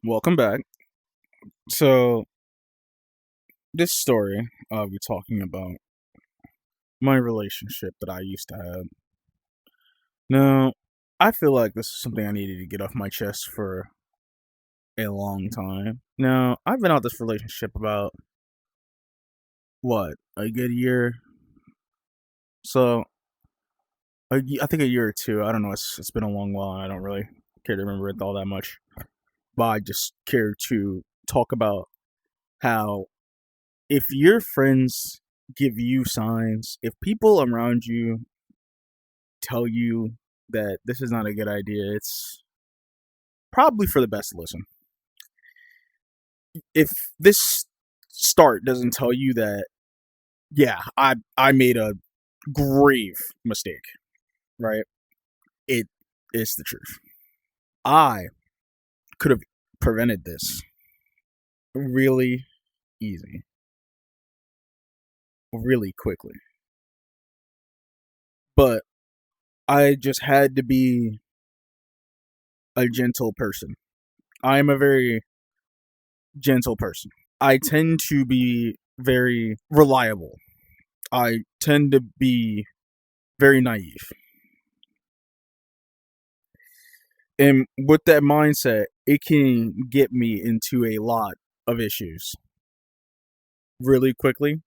Welcome back. So, this story, I'll be talking about my relationship that I used to have. Now, I feel like this is something I needed to get off my chest for a long time. Now, I've been out this relationship about, what, a good year? So, I think a year or two. I don't know. It's been a long while, and I don't really care to remember it all that much. But I just care to talk about how if your friends give you signs, if people around you tell you that this is not a good idea, it's probably for the best to listen. If this start doesn't tell you that, yeah, I made a grave mistake, right? It is the truth. I could have prevented this really easy, really quickly. But I just had to be a gentle person. I am a very gentle person. I tend to be very reliable. I tend to be very naive. And with that mindset, it can get me into a lot of issues really quickly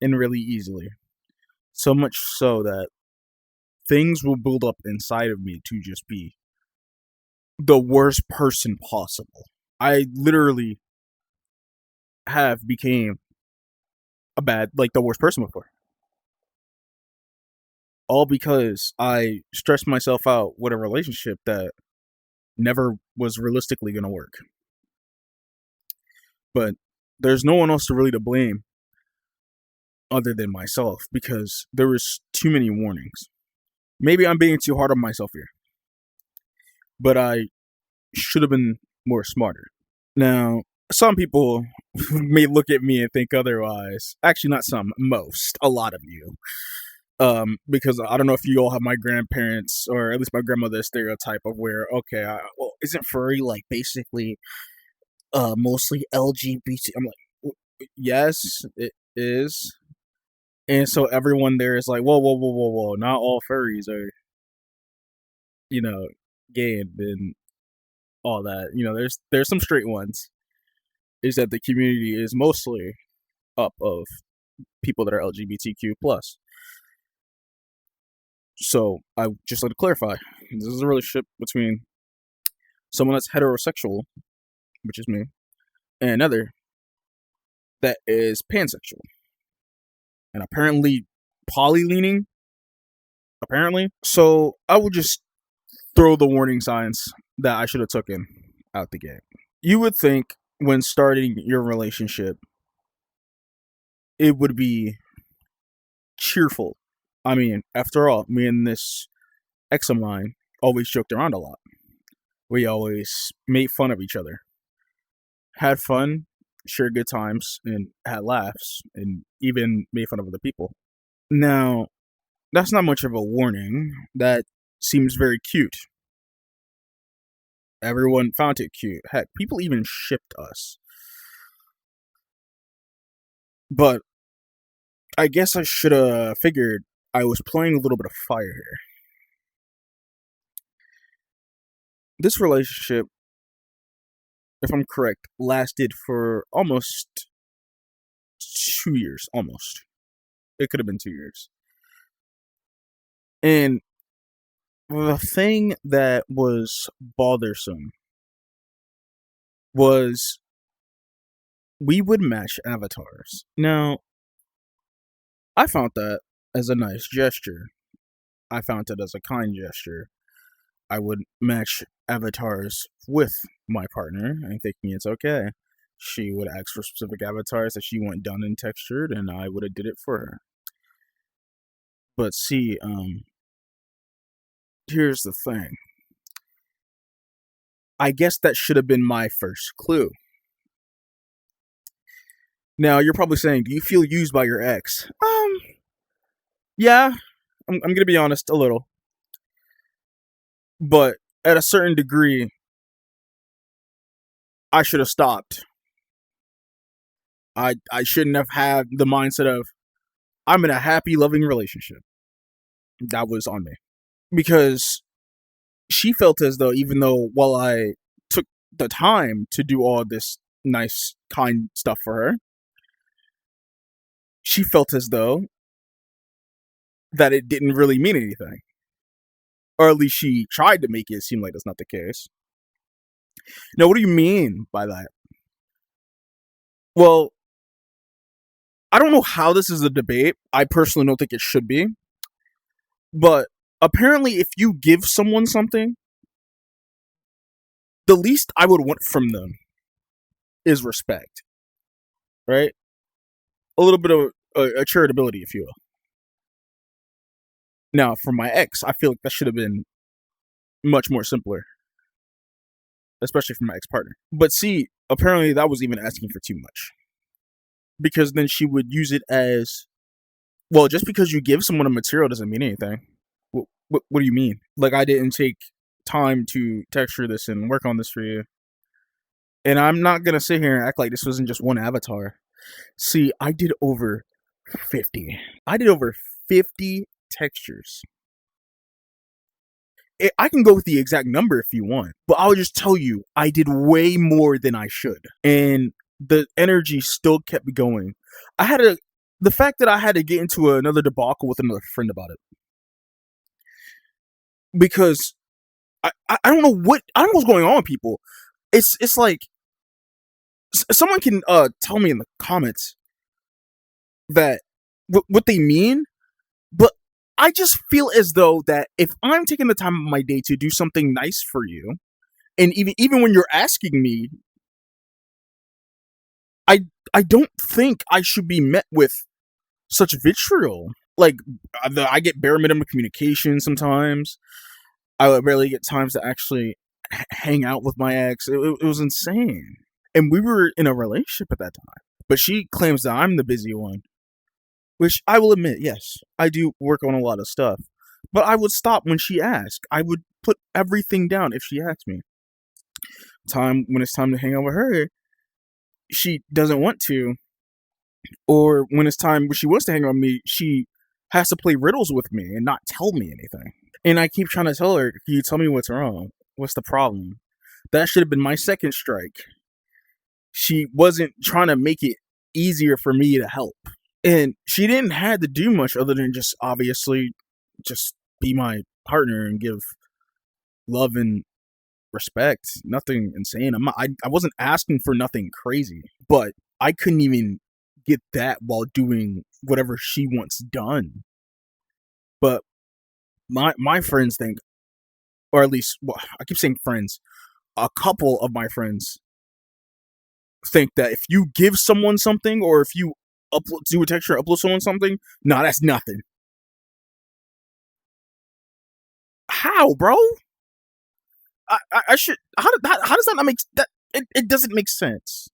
and really easily. So much so that things will build up inside of me to just be the worst person possible. I literally have became the worst person before. All because I stressed myself out with a relationship that never was realistically going to work. But there's no one else really to blame other than myself because there was too many warnings. Maybe I'm being too hard on myself here, but I should have been more smarter. Now, some people may look at me and think otherwise. Actually, not some, most, a lot of you. Because I don't know if you all have my grandparents or at least my grandmother's stereotype of where, okay, well, isn't furry like basically mostly LGBT? I'm like, yes, it is. And so everyone there is like, whoa, whoa, whoa, whoa, whoa! Not all furries are, you know, gay and all that. There's some straight ones. Is that the community is mostly up of people that are LGBTQ plus. So I just like to clarify, this is a relationship between someone that's heterosexual, which is me, and another that is pansexual and apparently poly leaning. Apparently, so I would just throw the warning signs that I should have taken out the gate. You would think when starting your relationship, it would be cheerful. I mean, after all, me and this ex of mine always joked around a lot. We always made fun of each other, had fun, shared good times, and had laughs, and even made fun of other people. Now, that's not much of a warning. That seems very cute. Everyone found it cute. Heck, people even shipped us. But I guess I should have figured I was playing a little bit of fire here. This relationship, if I'm correct, lasted for almost 2 years. Almost. It could have been 2 years. And the thing that was bothersome was we would match avatars. Now, I found that as a nice gesture. I found it as a kind gesture. I would match avatars with my partner and thinking it's okay. She would ask for specific avatars that she want done and textured, and I would have did it for her. But see, here's the thing. I guess that should have been my first clue. Now you're probably saying, "Do you feel used by your ex?" Yeah, I'm gonna be honest, a little, but at a certain degree, I should have stopped. I shouldn't have had the mindset of I'm in a happy, loving relationship. That was on me. Because she felt as though, even though while I took the time to do all this nice, kind stuff for her, she felt as though that it didn't really mean anything. Or at least she tried to make it seem like that's not the case. Now, what do you mean by that? Well, I don't know how this is a debate. I personally don't think it should be. But apparently, if you give someone something, the least I would want from them is respect, right? A little bit of a charitability, if you will. Now, for my ex, I feel like that should have been much more simpler, especially for my ex partner. But see, apparently that was even asking for too much. Because then she would use it as, well, just because you give someone a material doesn't mean anything. What do you mean? Like, I didn't take time to texture this and work on this for you. And I'm not going to sit here and act like this wasn't just one avatar. See, I did over 50. I did over 50 textures. I can go with the exact number if you want, but I'll just tell you, I did way more than I should. And the energy still kept going. The fact that I had to get into another debacle with another friend about it. Because I don't know what's going on with people. It's like, someone can tell me in the comments that what they mean, but I just feel as though that if I'm taking the time of my day to do something nice for you, and even when you're asking me, I don't think I should be met with such vitriol. Like, I get bare minimum communication sometimes. I barely get times to actually hang out with my ex. It was insane. And we were in a relationship at that time. But she claims that I'm the busy one. Which I will admit, yes, I do work on a lot of stuff. But I would stop when she asked. I would put everything down if she asked me. When it's time to hang out with her, she doesn't want to. Or when it's time when she wants to hang out with me, she has to play riddles with me and not tell me anything. And I keep trying to tell her, can you tell me what's wrong? What's the problem? That should have been my second strike. She wasn't trying to make it easier for me to help. And she didn't have to do much other than just obviously just be my partner and give love and respect. Nothing insane. I wasn't asking for nothing crazy, but I couldn't even get that while doing whatever she wants done. But my friends think, or at least, well, I keep saying friends, a couple of my friends think that if you give someone something, or if you do a texture, upload someone something, nah, that's nothing. How, bro? I should. How does that not make that? It doesn't make sense.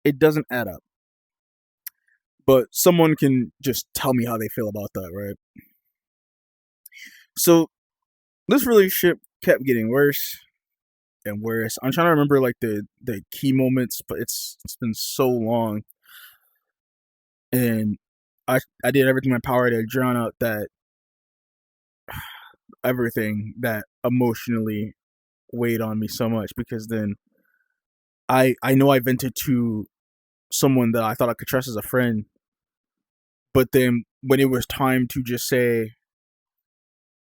It doesn't add up. But someone can just tell me how they feel about that, right? So this relationship kept getting worse and worse. I'm trying to remember like the key moments, but it's been so long, and I did everything in my power to drown out that everything that emotionally weighed on me so much, because then I know I vented to someone that I thought I could trust as a friend, but then when it was time to just say,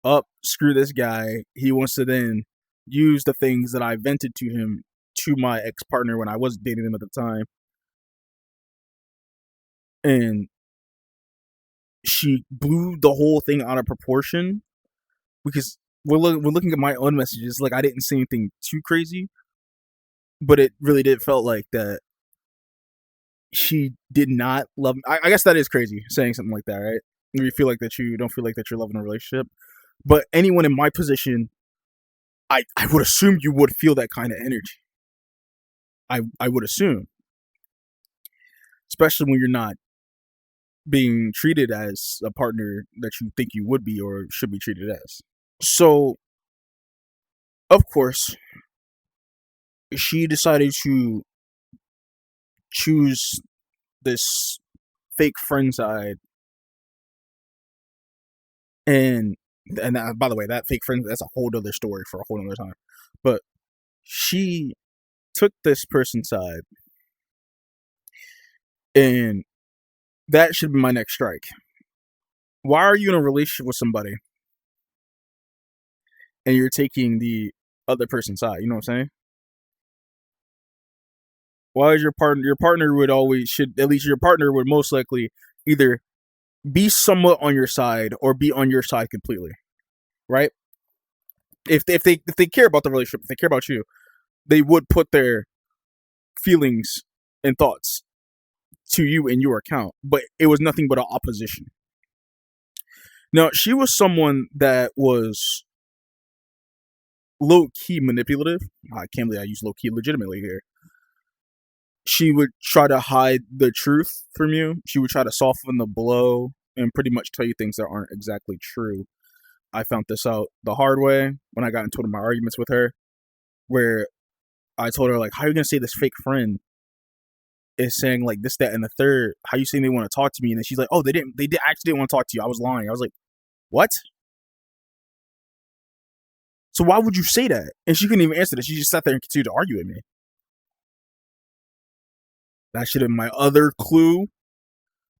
"Up, screw this guy," he wants to then use the things that I vented to him to my ex partner when I was dating him at the time, and she blew the whole thing out of proportion, because we're looking at my own messages. Like, I didn't say anything too crazy, but it really did felt like that she did not love me. I guess that is crazy saying something like that, right? You feel like that you don't feel like that you're loving a relationship. But anyone in my position, I would assume you would feel that kind of energy. I would assume. Especially when you're not being treated as a partner that you think you would be or should be treated as. So, of course, she decided to choose this fake friend side, and by the way, that fake friend, that's a whole other story for a whole other time. But she took this person's side, and that should be my next strike. Why are you in a relationship with somebody and you're taking the other person's side? You know what I'm saying? Why is your partner would always should at least your partner would most likely either be somewhat on your side or be on your side completely, right? If they care about the relationship, if they care about you, they would put their feelings and thoughts to you in your account. But it was nothing but an opposition. Now, she was someone that was low key manipulative. I can't believe I use low key legitimately here. She would try to hide the truth from you. She would try to soften the blow and pretty much tell you things that aren't exactly true. I found this out the hard way when I got into one of my arguments with her, where I told her, like, how are you gonna say this fake friend is saying like this, that, and the third? How you saying they want to talk to me? And then she's like, oh, they actually didn't want to talk to you. I was lying. I was like, what? So why would you say that? And she couldn't even answer that. She just sat there and continued to argue with me. That should have been my other clue.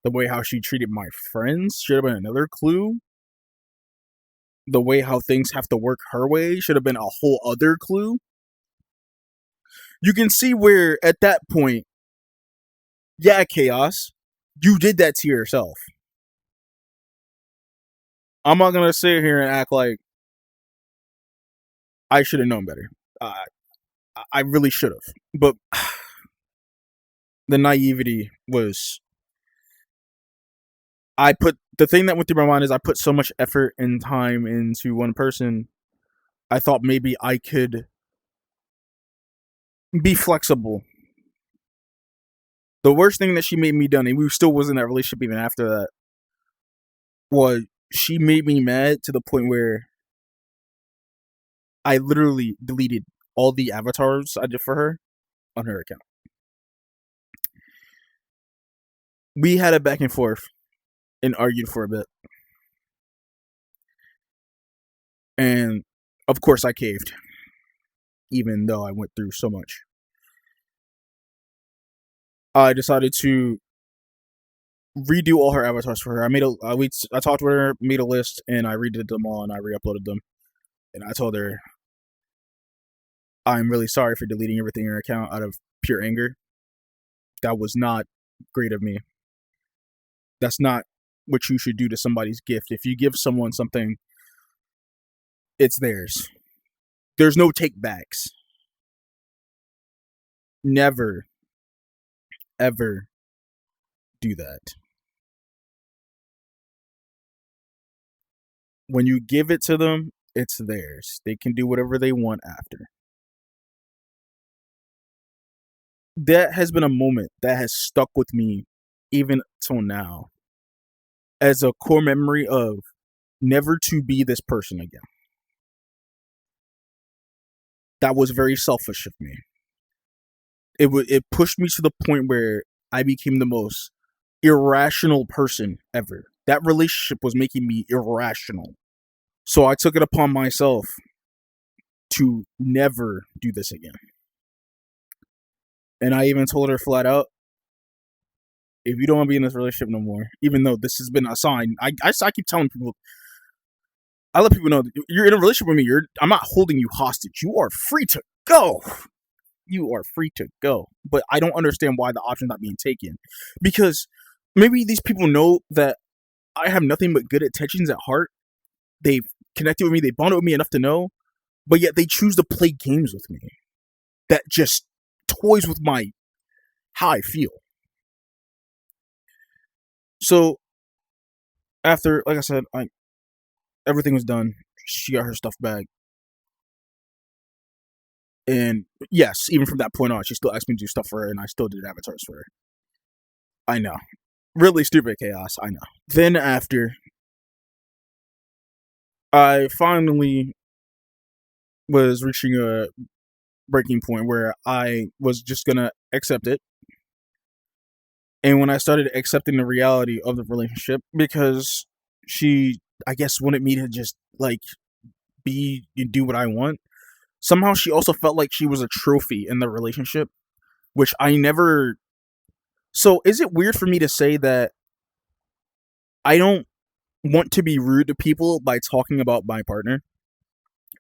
The way how she treated my friends should have been another clue. The way how things have to work her way should have been a whole other clue. You can see where at that point, yeah, Chaos, you did that to yourself. I'm not gonna sit here and act like I should have known better. I really should have, but the naivety was. I put the thing that went through my mind is I put so much effort and time into one person. I thought maybe I could be flexible. The worst thing that she made me done, and we still was in that relationship even after that, was she made me mad to the point where I literally deleted all the avatars I did for her on her account. We had a back and forth and argued for a bit. And of course I caved, even though I went through so much. I decided to redo all her avatars for her. I talked with her, made a list, and I redid them all and I re-uploaded them. And I told her, I'm really sorry for deleting everything in her account out of pure anger. That was not great of me. That's not what you should do to somebody's gift. If you give someone something, it's theirs. There's no take backs. Never, ever do that. When you give it to them, it's theirs. They can do whatever they want after. That has been a moment that has stuck with me even till now as a core memory of never to be this person again. That was very selfish of me. It pushed me to the point where I became the most irrational person ever. That relationship was making me irrational. So I took it upon myself to never do this again. And I even told her flat out, if you don't want to be in this relationship no more, even though this has been a sign, I keep telling people, I let people know that you're in a relationship with me. I'm not holding you hostage. You are free to go. You are free to go. But I don't understand why the option's not being taken. Because maybe these people know that I have nothing but good intentions at heart. They've connected with me. They bonded with me enough to know. But yet they choose to play games with me. That just toys with how I feel. So after, like I said, everything was done. She got her stuff back. And yes, even from that point on, she still asked me to do stuff for her, and I still did avatars for her. I know. Really stupid chaos, I know. Then after, I finally was reaching breaking point where I was just gonna accept it. And when I started accepting the reality of the relationship, because she, I guess, wanted me to just like be and do what I want, somehow she also felt like she was a trophy in the relationship, which I never. So is it weird for me to say that I don't want to be rude to people by talking about my partner?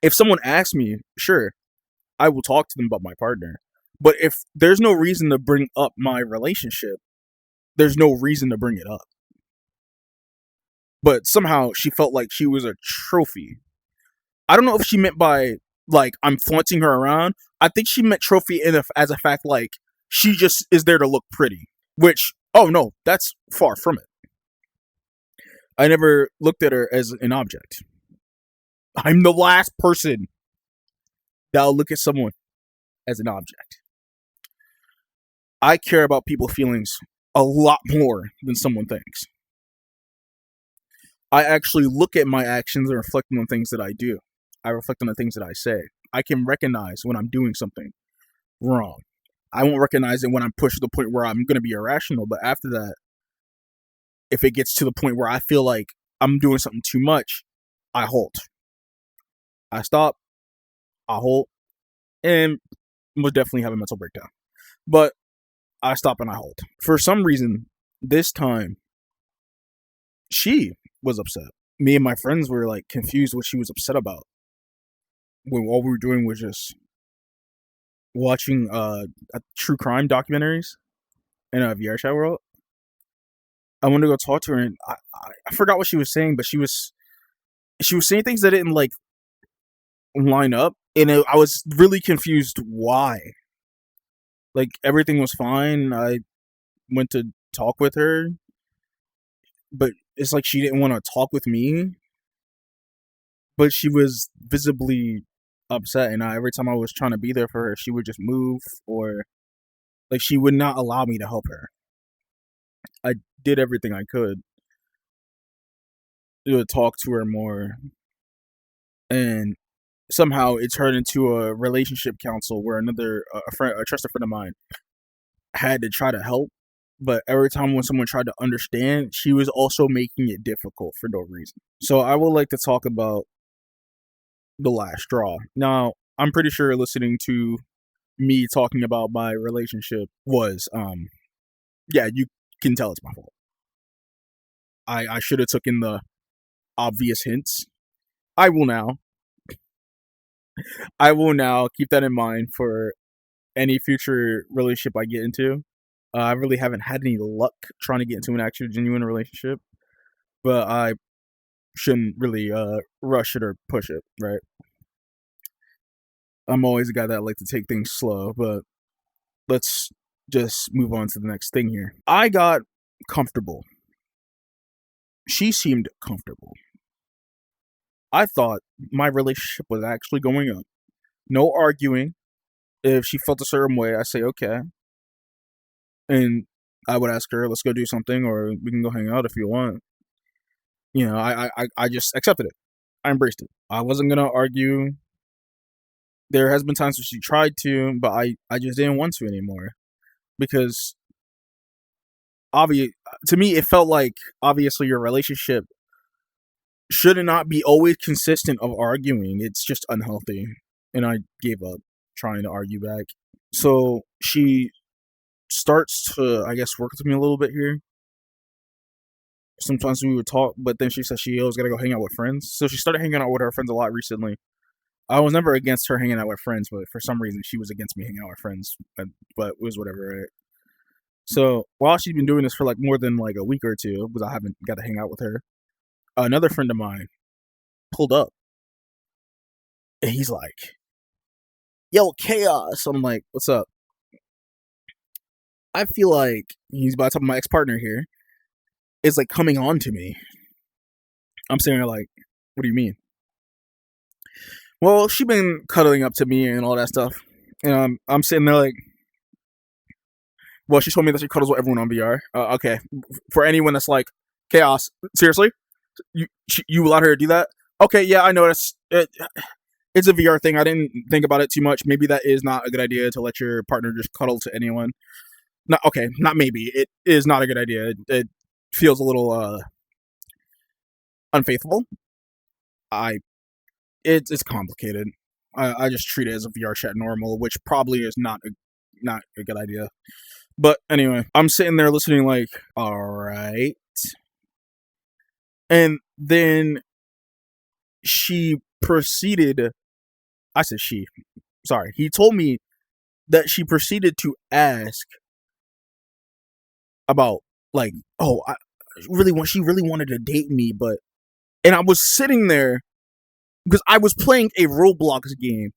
If someone asks me, sure, I will talk to them about my partner. But if there's no reason to bring up my relationship, there's no reason to bring it up. But somehow she felt like she was a trophy. I don't know if she meant by like I'm flaunting her around. I think she meant trophy as a fact like she just is there to look pretty. Which, oh no, that's far from it. I never looked at her as an object. I'm the last person that'll look at someone as an object. I care about people's feelings a lot more than someone thinks. I actually look at my actions and reflect on the things that I do. I reflect on the things that I say. I can recognize when I'm doing something wrong. I won't recognize it when I'm pushed to the point where I'm going to be irrational, but after that, if it gets to the point where I feel like I'm doing something too much, I halt. I stop, I halt, and most definitely have a mental breakdown. But I stop and I halt. For some reason, this time, she was upset. Me and my friends were like confused what she was upset about. When all we were doing was just watching true crime documentaries in a VRChat world. I wanted to go talk to her, and I forgot what she was saying, but she was saying things that didn't like line up, and I was really confused why. Like everything was fine. I went to talk with her, but it's like she didn't want to talk with me. But she was visibly upset, and every time I was trying to be there for her, she would just move, or like she would not allow me to help her. I did everything I could to talk to her more, and somehow it turned into a relationship council where a trusted friend of mine, had to try to help. But every time when someone tried to understand, she was also making it difficult for no reason. So I would like to talk about the last straw. Now, I'm pretty sure listening to me talking about my relationship was, yeah, you can tell it's my fault. I should have taken the obvious hints. I will now. Keep that in mind for any future relationship I get into. I really haven't had any luck trying to get into an actual genuine relationship, but I shouldn't really rush it or push it, right? I'm always a guy that like to take things slow, but let's just move on to the next thing here. I got comfortable. She seemed comfortable. I thought my relationship was actually going up. No arguing. If she felt a certain way, I say okay. And I would ask her, let's go do something, or we can go hang out if you want. You know, I just accepted it. I embraced it. I wasn't gonna argue. There has been times when she tried to, but I just didn't want to anymore. Because to me, it felt like obviously your relationship should not be always consistent of arguing. It's just unhealthy. And I gave up trying to argue back. So she starts to, I guess, work with me a little bit here. Sometimes we would talk, but then she said she always gotta go hang out with friends. So she started hanging out with her friends a lot recently. I was never against her hanging out with friends, but for some reason she was against me hanging out with friends. But it was whatever, right? So while she's been doing this for like more than like a week or two, because I haven't got to hang out with her, another friend of mine pulled up, and he's like, "Yo, chaos!" I'm like, "What's up?" I feel like he's about to talk about my ex-partner here is like coming on to me. I'm sitting there like, "What do you mean?" Well, she been cuddling up to me and all that stuff, and I'm sitting there like, well, she told me that she cuddles with everyone on VR. Okay, for anyone that's like, chaos, seriously, you allowed her to do that? Okay, yeah, I noticed. It's a VR thing. I didn't think about it too much. Maybe that is not a good idea to let your partner just cuddle to anyone. Not okay. Not maybe. It is not a good idea. It feels a little unfaithful. I it's complicated. I just treat it as a VRChat normal, which probably is not a good idea. But anyway, I'm sitting there listening, like, all right, and then she proceeded. I said she. Sorry, he told me that she proceeded to ask about, like, oh, I really want. She really wanted to date me, but and I was sitting there because I was playing a Roblox game.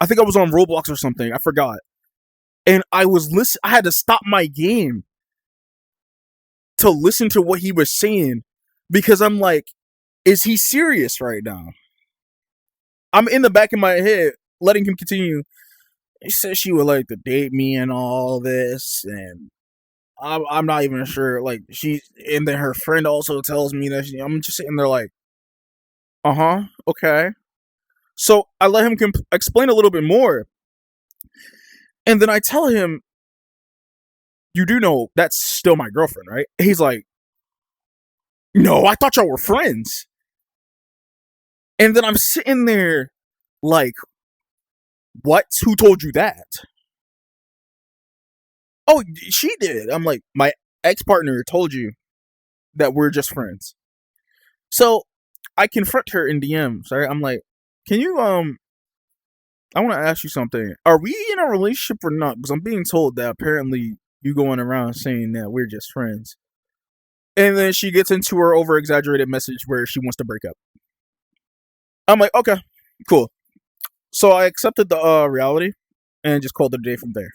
I think I was on Roblox or something. I forgot. And I was I had to stop my game to listen to what he was saying because I'm like, is he serious right now? I'm in the back of my head letting him continue. He said she would like to date me and all this, and I'm not even sure. Like and then her friend also tells me that I'm just sitting there like, okay. So I let him explain a little bit more, and then I tell him, "You do know that's still my girlfriend, right?" He's like, "No, I thought y'all were friends." And then I'm sitting there like, "What? Who told you that?" Oh, she did. I'm like, "My ex-partner told you that we're just friends." So I confront her in DMs, right? I'm like, "Can you I want to ask you something. Are we in a relationship or not? Because I'm being told that apparently you going around saying that we're just friends." And then she gets into her over exaggerated message where she wants to break up. I'm like, okay, cool. So I accepted the reality and just called it a day from there.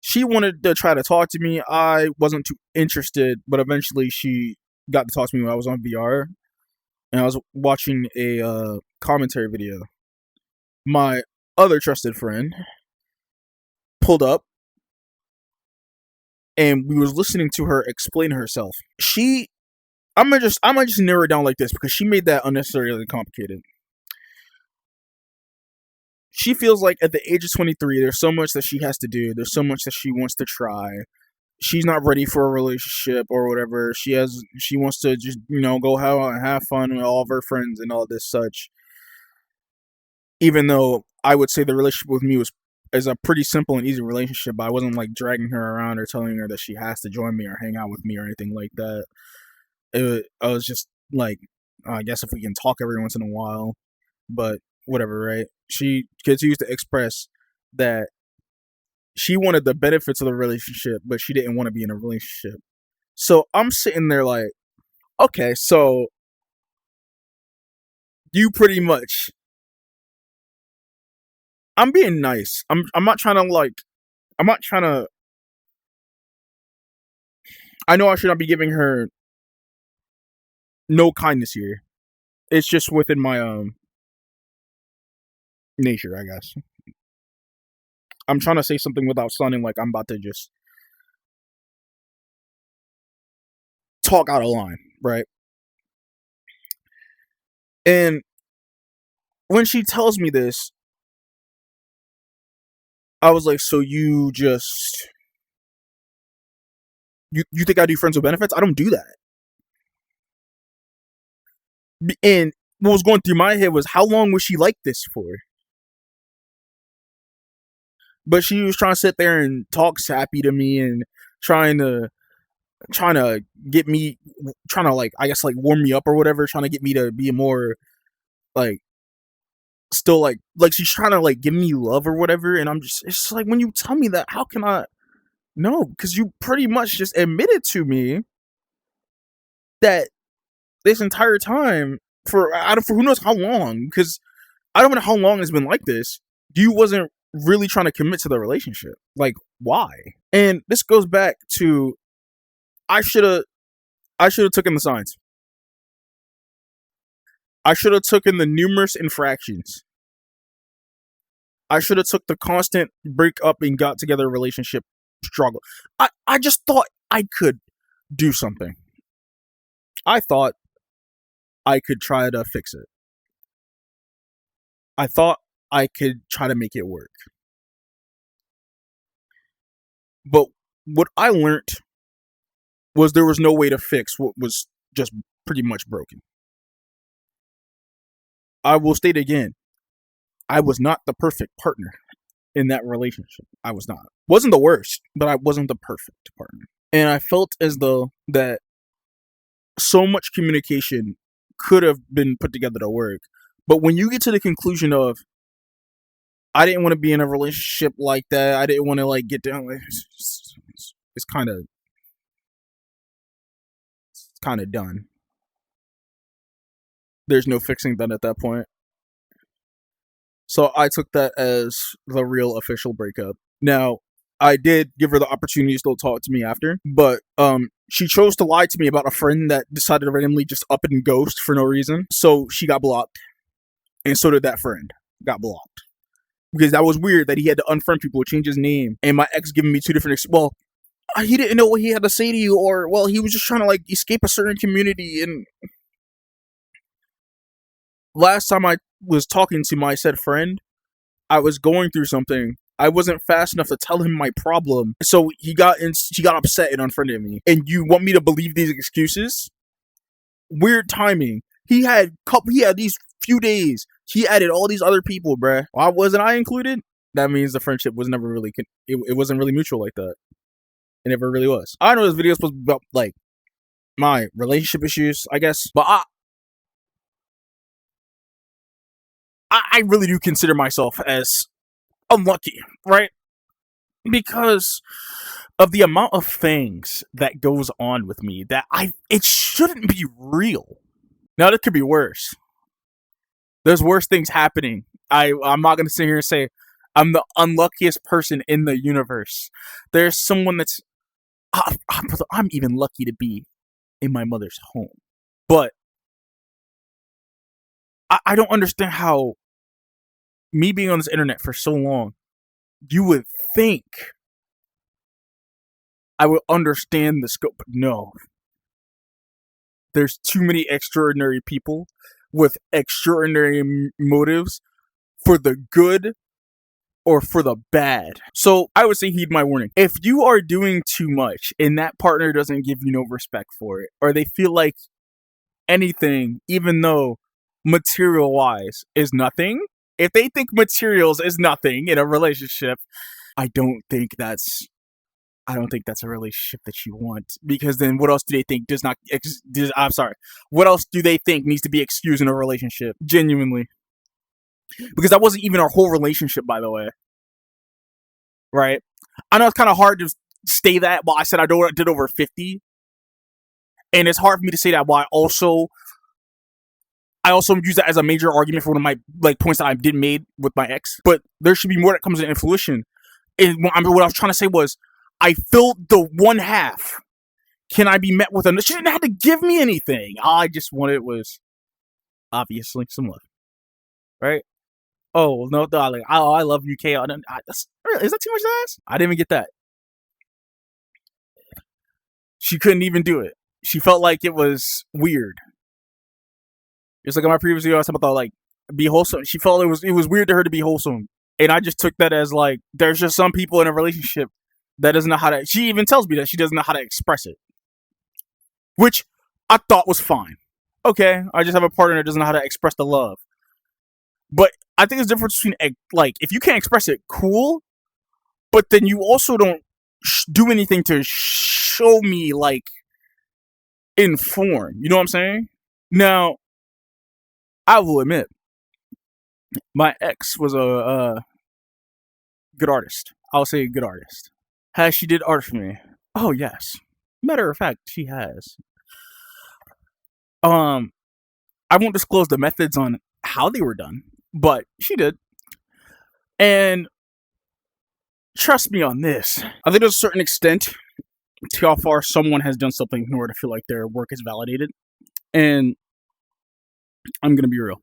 She wanted to try to talk to me. I wasn't too interested, but eventually she got to talk to me when I was on VR and I was watching a commentary video. My other trusted friend pulled up and we was listening to her explain herself. I'm gonna just narrow it down like this because she made that unnecessarily complicated. She feels like at the age of 23, there's so much that she has to do. There's so much that she wants to try. She's not ready for a relationship or whatever. She wants to just go out and have fun with all of her friends and all this such. Even though I would say the relationship with me is a pretty simple and easy relationship, but I wasn't like dragging her around or telling her that she has to join me or hang out with me or anything like that. I was just like, I guess if we can talk every once in a while, but whatever, right? She continues to express that she wanted the benefits of the relationship, but she didn't want to be in a relationship. So I'm sitting there like, okay, so you pretty much. I'm being nice. I'm not trying to like. I'm not trying to. I know I should not be giving her no kindness here. It's just within my nature, I guess. I'm trying to say something without sounding like I'm about to just talk out of line, right? And when she tells me this, I was like, so you think I do friends with benefits? I don't do that. And what was going through my head was how long was she like this for? But she was trying to sit there and talk sappy to me and trying to trying to get me trying to like I guess like warm me up or whatever, trying to get me to be more like still like she's trying to like give me love or whatever, and it's like when you tell me that, how can I no? Because you pretty much just admitted to me that this entire time for who knows how long, because I don't know how long it's been like this. You wasn't really trying to commit to the relationship. Like why? And this goes back to I should have I should have taken the signs. I should have taken the numerous infractions. I should have took the constant break up and got together relationship struggle. I just thought I could do something. I thought I could try to fix it. I thought I could try to make it work. But what I learned was there was no way to fix what was just pretty much broken. I will state again, I was not the perfect partner in that relationship. I was not. Wasn't the worst, but I wasn't the perfect partner. And I felt as though that so much communication could have been put together to work. But when you get to the conclusion of, I didn't want to be in a relationship like that, I didn't want to like get down, it's kind of done. There's no fixing that at that point. So I took that as the real official breakup. Now, I did give her the opportunity to still talk to me after, but she chose to lie to me about a friend that decided to randomly just up and ghost for no reason. So she got blocked, and so did that friend. Got blocked because that was weird that he had to unfriend people, change his name, and my ex giving me two different. He didn't know what he had to say to you, or he was just trying to like escape a certain community. And last time I was talking to my said friend, I was going through something. I wasn't fast enough to tell him my problem, so he got upset and unfriended me. And you want me to believe these excuses? Weird timing. He had these few days. He added all these other people, bruh. Why wasn't I included? That means the friendship was never really. It wasn't really mutual like that. It never really was. I know this video is supposed to be about like my relationship issues, I guess, but I really do consider myself as unlucky, right? Because of the amount of things that goes on with me that it shouldn't be real. Now, this could be worse. There's worse things happening. I'm not going to sit here and say I'm the unluckiest person in the universe. There's someone that's... I'm even lucky to be in my mother's home. But I don't understand how me being on this internet for so long, you would think I would understand the scope. No. There's too many extraordinary people with extraordinary motives for the good or for the bad. So I would say heed my warning. If you are doing too much and that partner doesn't give you no respect for it, or they feel like anything, even though material-wise is nothing, if they think materials is nothing in a relationship, I don't think that's a relationship that you want, because then what else do they think what else do they think needs to be excused in a relationship? Genuinely. Because that wasn't even our whole relationship, by the way. Right? I know it's kind of hard to say that while I said I did over 50. And it's hard for me to say that while I also use that as a major argument for one of my points that I did made with my ex. But there should be more that comes into fruition. And what I was trying to say was, I filled the one half. Can I be met with another? She didn't have to give me anything. All I just wanted was, obviously, some love. Right? Oh, no, darling. I love you, K. Is that too much to ask? I didn't even get that. She couldn't even do it. She felt like it was weird. Just like in my previous video, I was talking about be wholesome. She felt it was weird to her to be wholesome. And I just took that as there's just some people in a relationship that doesn't know how to... She even tells me that she doesn't know how to express it. Which I thought was fine. Okay, I just have a partner that doesn't know how to express the love. But I think there's a difference between, if you can't express it, cool. But then you also don't do anything to show me, in form. You know what I'm saying? Now, I will admit, my ex was a good artist. I'll say a good artist. Has she did art for me? Oh, yes. Matter of fact, she has. I won't disclose the methods on how they were done, but she did. And trust me on this. I think there's a certain extent to how far someone has done something in order to feel like their work is validated. And I'm going to be real.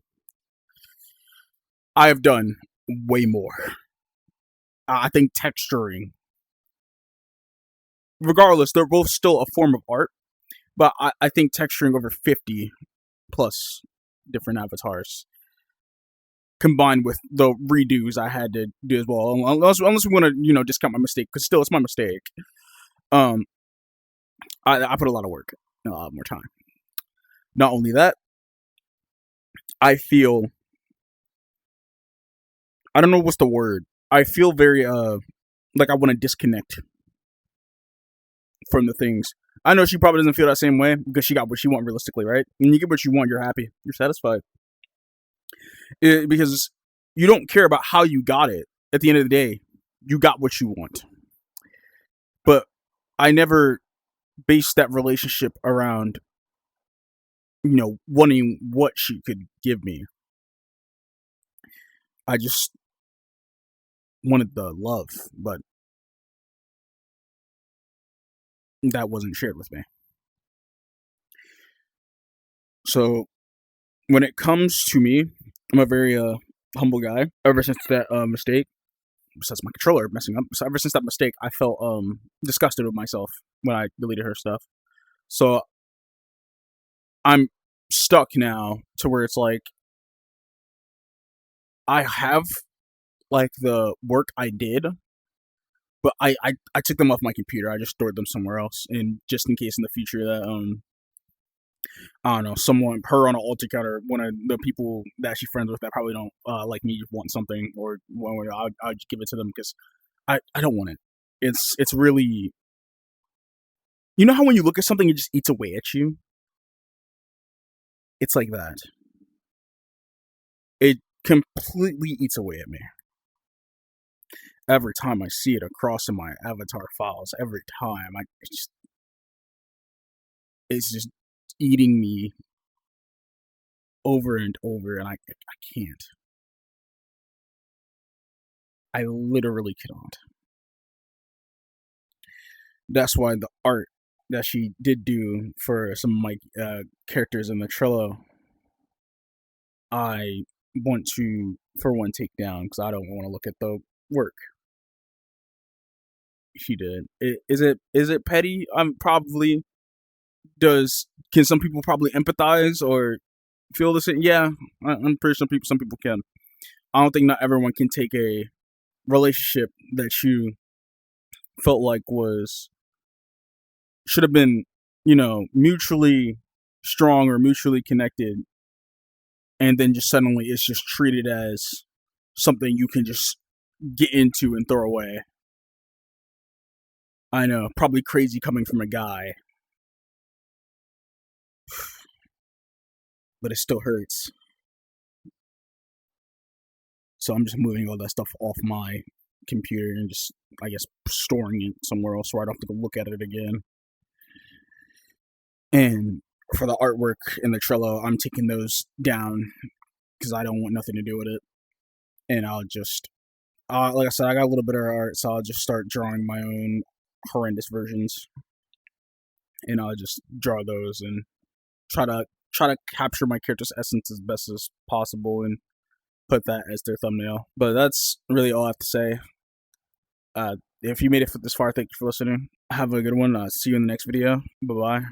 I have done way more. I think texturing, regardless, they're both still a form of art, but I think texturing over 50 plus different avatars combined with the redos I had to do as well. Unless we want to, discount my mistake, because still it's my mistake. I put a lot of work and a lot more time. Not only that, I feel, I don't know what's the word. I feel very like I want to disconnect from the things. I know she probably doesn't feel that same way because she got what she want realistically, right? When you get what you want, you're happy, you're satisfied. Because you don't care about how you got it. At the end of the day, you got what you want. But I never based that relationship around, wanting what she could give me. I just wanted the love, but that wasn't shared with me. So when it comes to me, I'm a very humble guy. Ever since that mistake, besides my controller messing up, so ever since that mistake, I felt disgusted with myself when I deleted her stuff. So I'm stuck now to where it's like I have like the work I did, but I took them off my computer. I just stored them somewhere else, and just in case in the future that I don't know, someone, her on an alt account, or one of the people that she's friends with that probably don't like me, want something, or I'll just give it to them because I don't want it. It's really, you know how when you look at something, it just eats away at you. It's like that. It completely eats away at me. Every time I see it across in my avatar files, every time it's just eating me over and over, and I can't. I literally cannot. That's why the art that she did do for some of my characters in the Trello, I want to, for one, take down because I don't want to look at the work she did. Is it petty? Probably. Can some people probably empathize or feel the same? Yeah, I'm pretty sure some people can. I don't think not everyone can take a relationship that you felt like should have been, mutually strong or mutually connected, and then just suddenly it's just treated as something you can just get into and throw away. I know, probably crazy coming from a guy, but it still hurts. So I'm just moving all that stuff off my computer and just, I guess, storing it somewhere else where I don't have to look at it again. And for the artwork in the Trello, I'm taking those down because I don't want nothing to do with it. And I'll just, like I said, I got a little bit of art, so I'll just start drawing my own horrendous versions. And I'll just draw those and try to capture my character's essence as best as possible and put that as their thumbnail. But that's really all I have to say. If you made it this far, thank you for listening. Have a good one. See you in the next video. Bye-bye.